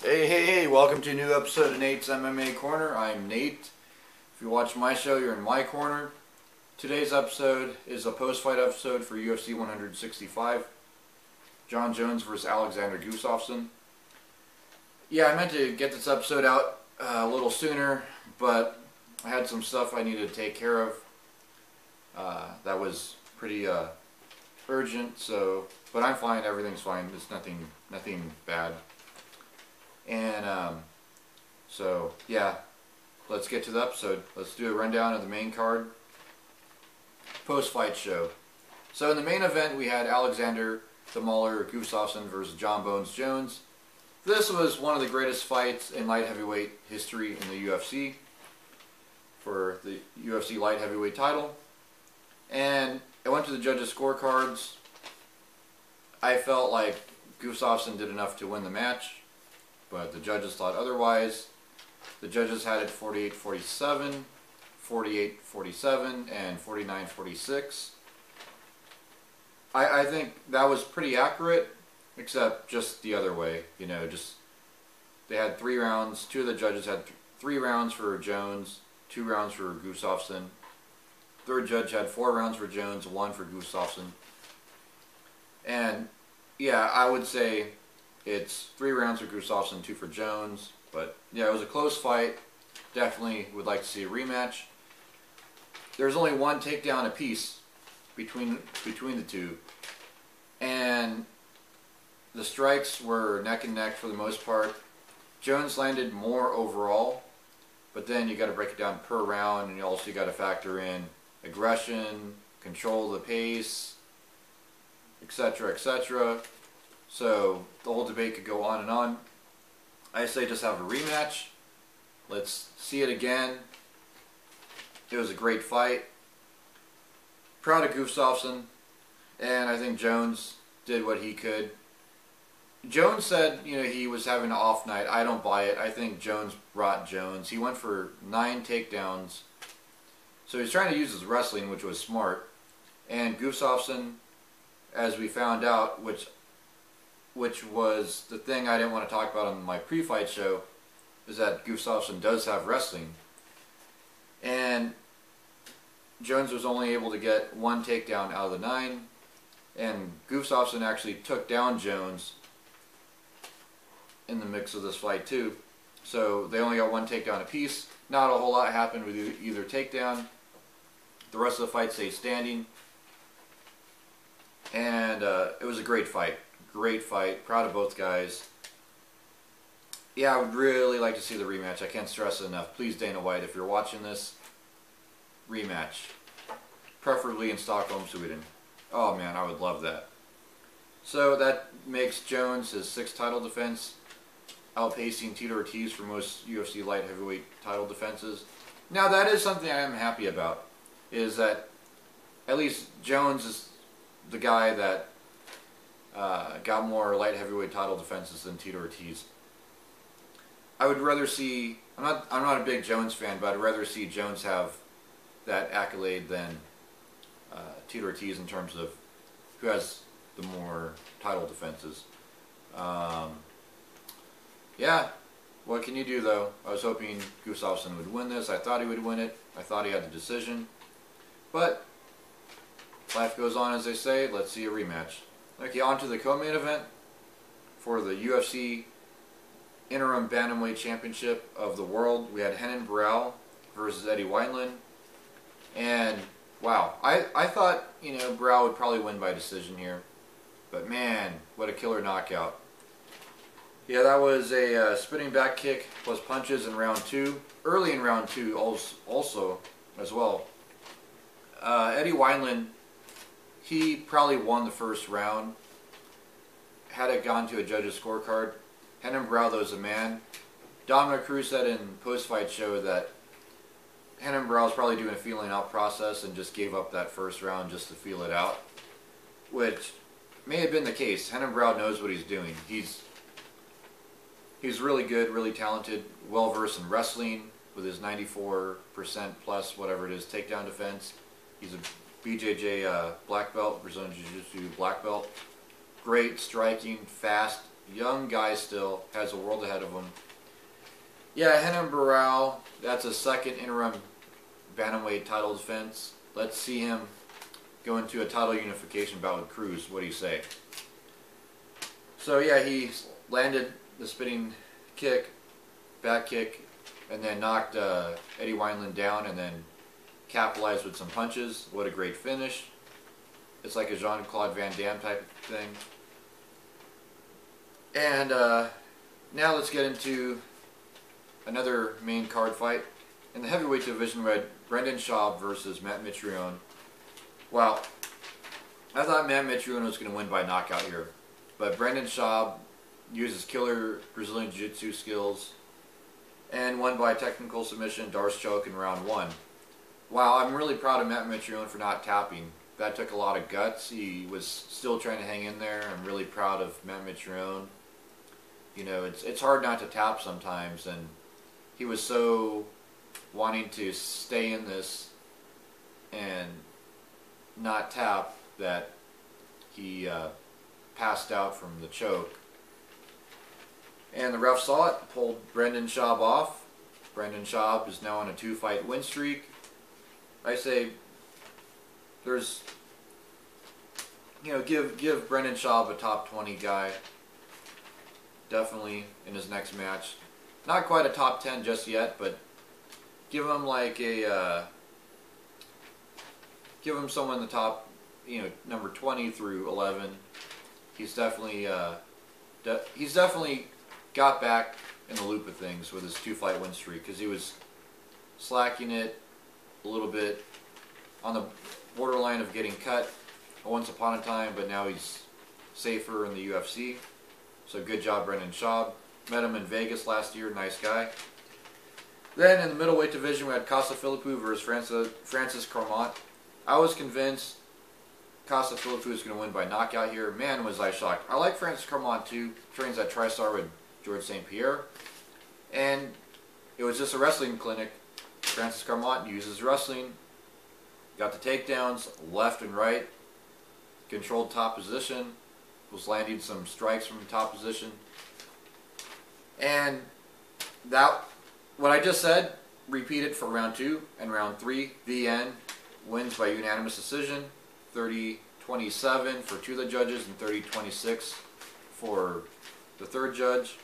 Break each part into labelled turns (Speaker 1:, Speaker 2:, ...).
Speaker 1: Hey, welcome to a new episode of Nate's MMA Corner. I'm Nate. If you watch my show, you're in my corner. Today's episode is a post-fight episode for UFC 165. Jon Jones versus Alexander Gustafsson. Yeah, I meant to get this episode out a little sooner, but I had some stuff I needed to take care of. That was pretty urgent, but I'm fine, everything's fine. It's nothing bad. And so yeah, let's get to the episode. Let's do a rundown of the main card post-fight show. So in the main event we had Alexander the Mauler Gustafsson versus Jon Bones Jones. This was one of the greatest fights in light heavyweight history in the UFC for the UFC light heavyweight title. And it went to the judges' scorecards. I felt like Gustafsson did enough to win the match, but the judges thought otherwise. The judges had it 48-47, 48-47, and 49-46. I think that was pretty accurate, except just the other way. You know, just they had 3 rounds. 2 of the judges had 3 rounds for Jones, 2 rounds for Gustafsson. Third judge had 4 rounds for Jones, 1 for Gustafsson. And yeah, I would say it's 3 rounds for Gustafsson, 2 for Jones. But yeah, it was a close fight. Definitely would like to see a rematch. There's only 1 takedown apiece between the two. And the strikes were neck and neck for the most part. Jones landed more overall, but then you got to break it down per round, and you also got to factor in aggression, control the pace, etc., etc. So the whole debate could go on and on. I say just have a rematch. Let's see it again. It was a great fight. Proud of Gustafsson, and I think Jones did what he could. Jones said, you know, he was having an off night. I don't buy it. I think Jones brought Jones. He went for 9 takedowns. So he's trying to use his wrestling, which was smart. And Gustafsson, as we found out, which was the thing I didn't want to talk about on my pre-fight show, is that Gustafsson does have wrestling. And Jones was only able to get 1 takedown out of the 9. And Gustafsson actually took down Jones in the mix of this fight too. So they only got 1 takedown apiece. Not a whole lot happened with either takedown. The rest of the fight stayed standing. And it was a great fight. Great fight. Proud of both guys. Yeah, I would really like to see the rematch. I can't stress it enough. Please, Dana White, if you're watching this, rematch. Preferably in Stockholm, Sweden. Oh man, I would love that. So that makes Jones his 6th title defense, outpacing Tito Ortiz for most UFC light heavyweight title defenses. Now that is something I am happy about, is that at least Jones is the guy that got more light heavyweight title defenses than Tito Ortiz. I would rather see, I'm not a big Jones fan, but I'd rather see Jones have that accolade than Tito Ortiz in terms of who has the more title defenses. Yeah, what can you do though? I was hoping Gustafsson would win this. I thought he would win it. I thought he had the decision. But life goes on, as they say. Let's see a rematch. Okay, on to the co-main event for the UFC Interim Bantamweight Championship of the World. We had Renan barao versus Eddie Wineland. And wow, I thought, you know, Barao would probably win by decision here. But man, what a killer knockout. Yeah, that was a spinning back kick plus punches in round 2. Early in round 2 also as well. Eddie Wineland, he probably won the first round. Had it gone to a judge's scorecard. Renan barao, though, is a man. Dominic Cruz said in post-fight show that Renan barao was probably doing a feeling out process and just gave up that first round just to feel it out. Which may have been the case. Renan barao knows what he's doing. He's really good, really talented, well-versed in wrestling with his 94% plus, whatever it is, takedown defense. He's a BJJ black belt, Brazilian Jiu-Jitsu black belt. Great striking, fast, Young guy still, has a world ahead of him. Yeah, Renan Barao, that's a second interim bantamweight title defense. Let's see him go into a title unification bout with Cruz. What do you say? So yeah, he landed the spinning kick, back kick, and then knocked Eddie Wineland down, and then capitalized with some punches. What a great finish. It's like a Jean-Claude Van Damme type of thing. And now let's get into another main card fight. In the heavyweight division, we had Brendan Schaub versus Matt Mitrione. Wow, I thought Matt Mitrione was going to win by knockout here. But Brendan Schaub uses killer Brazilian Jiu-Jitsu skills and won by technical submission, Darce choke in round 1. Wow, I'm really proud of Matt Mitrione for not tapping. That took a lot of guts. He was still trying to hang in there. I'm really proud of Matt Mitrione. You know, it's hard not to tap sometimes, and he was so wanting to stay in this and not tap that he passed out from the choke. And the ref saw it, pulled Brendan Schaub off. Brendan Schaub is now on a 2-fight win streak. I say there's, you know, give Brendan Schaub a top 20 guy. Definitely in his next match. Not quite a top 10 just yet, but give him like a give him someone in the top, you know, number 20 through 11. He's definitely got back in the loop of things with his 2-fight win streak, because he was slacking it a little bit, on the borderline of getting cut once upon a time, but now he's safer in the UFC. So good job, Brendan Schaub. Met him in Vegas last year, nice guy. Then in the middleweight division, we had Costa philippou versus Francis Carmont. I was convinced Costa philippou was going to win by knockout here. Man, was I shocked. I like Francis Carmont too. Trains at TriStar with George St. Pierre. And it was just a wrestling clinic. Francis Carmont uses wrestling. Got the takedowns left and right. Controlled top position. Was landing some strikes from top position. And that, what I just said, repeated for round 2 and round 3. VN wins by unanimous decision. 30-27 for 2 of the judges and 30-26 for the 3rd judge.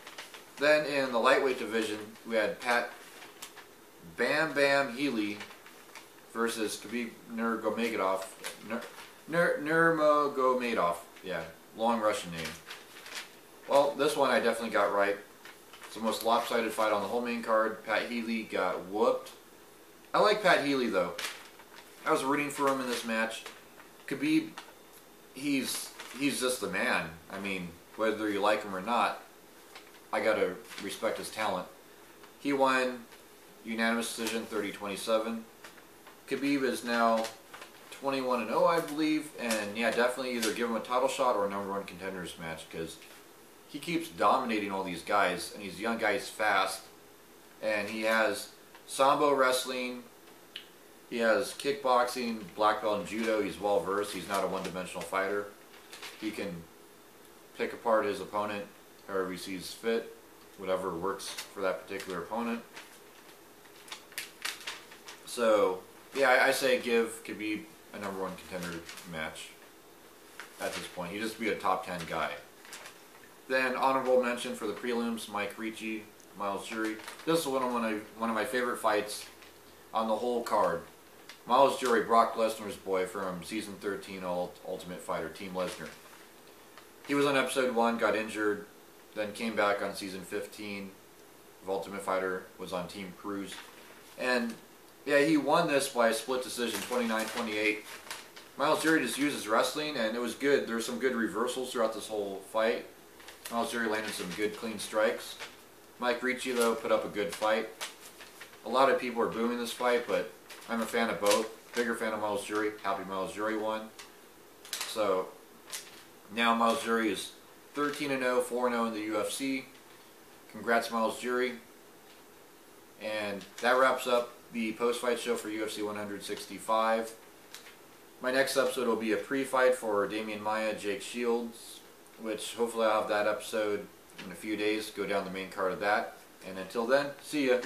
Speaker 1: Then in the lightweight division, we had Pat Bam Bam Healy versus Khabib Nurmagomedov. Nurmagomedov, yeah, long Russian name. Well, this one I definitely got right. It's the most lopsided fight on the whole main card. Pat Healy got whooped. I like Pat Healy though. I was rooting for him in this match. Khabib, he's just the man. I mean, whether you like him or not, I gotta respect his talent. He won unanimous decision, 30-27. Khabib is now 21-0, I believe, and yeah, definitely either give him a title shot or a #1 contenders match, because he keeps dominating all these guys, and he's a young guy, he's fast, and he has sambo wrestling, he has kickboxing, black belt in judo. He's well versed. He's not a one-dimensional fighter. He can pick apart his opponent however he sees fit, whatever works for that particular opponent. So yeah, I say give Khabib a #1 contender match at this point. He'd just be a top 10 guy. Then honorable mention for the prelims: Mike Ricci, Myles Jury. This is one of my favorite fights on the whole card. Myles Jury, Brock Lesnar's boy from season 13 Ultimate Fighter, Team Lesnar. He was on episode 1, got injured, then came back on season 15 of Ultimate Fighter, was on Team Cruz. And yeah, he won this by a split decision, 29-28. Myles Jury just uses wrestling, and it was good. There were some good reversals throughout this whole fight. Myles Jury landed some good, clean strikes. Mike Ricci, though, put up a good fight. A lot of people are booing this fight, but I'm a fan of both. Bigger fan of Myles Jury. Happy Myles Jury won. So now Myles Jury is 13-0, 4-0 in the UFC. Congrats, Myles Jury. And that wraps up the post-fight show for UFC 165. My next episode will be a pre-fight for Damian Maia, Jake Shields, which hopefully I'll have that episode in a few days, go down the main card of that. And until then, see ya.